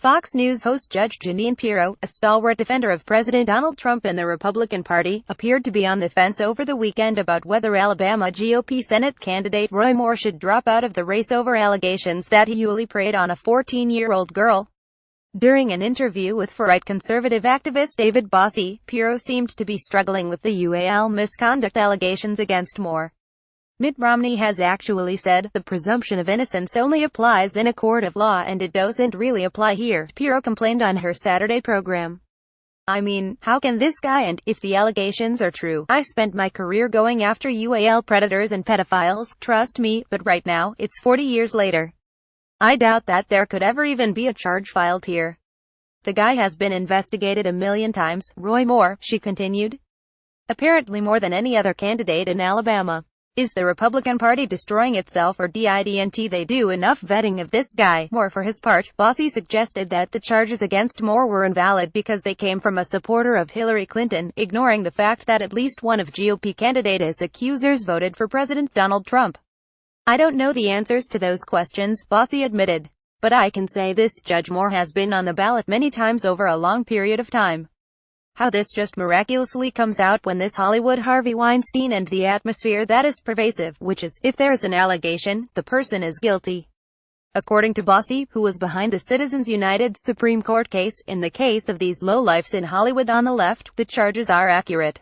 Fox News host Judge Jeanine Pirro, a stalwart defender of President Donald Trump and the Republican Party, appeared to be on the fence over the weekend about whether Alabama GOP Senate candidate Roy Moore should drop out of the race over allegations that he ually preyed on a 14-year-old girl. During an interview with farright conservative activist David Bossie, Pirro seemed to be struggling with the ually misconduct allegations against Moore. Mitt Romney has actually said, "The presumption of innocence only applies in a court of law and it doesn't really apply here," Pirro complained on her Saturday program. "I mean, how can this guy, and if the allegations are true, I spent my career going after ually predators and pedophiles, trust me, but right now, it's 40 years later. I doubt that there could ever even be a charge filed here. The guy has been investigated a million times, Roy Moore," she continued. "Apparently more than any other candidate in Alabama. Is the Republican Party destroying itself, or didn't they do enough vetting of this guy?" Moore, for his part, Bossie suggested that the charges against Moore were invalid because they came from a supporter of Hillary Clinton, ignoring the fact that at least one of GOP candidate's accusers voted for President Donald Trump. "I don't know the answers to those questions," Bossie admitted. "But I can say this, Judge Moore has been on the ballot many times over a long period of time. How this just miraculously comes out when this Hollywood Harvey Weinstein and the atmosphere that is pervasive, which is, if there is an allegation, the person is guilty." According to Bossie, who was behind the Citizens United Supreme Court case, in the case of these lowlifes in Hollywood on the left, the charges are accurate.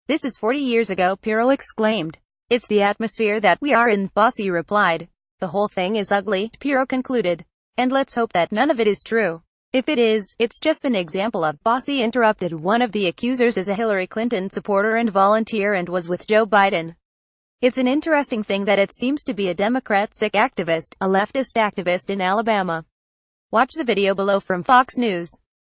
"This is 40 years ago," Pirro exclaimed. "It's the atmosphere that we are in," Bossie replied. "The whole thing is ugly," Pirro concluded. "And let's hope that none of it is true. If it is, it's just an example of," Bossie interrupted. "One of the accusers is a Hillary Clinton supporter and volunteer and was with Joe Biden. It's an interesting thing that it seems to be a Democratic activist, a leftist activist in Alabama." Watch the video below from Fox News.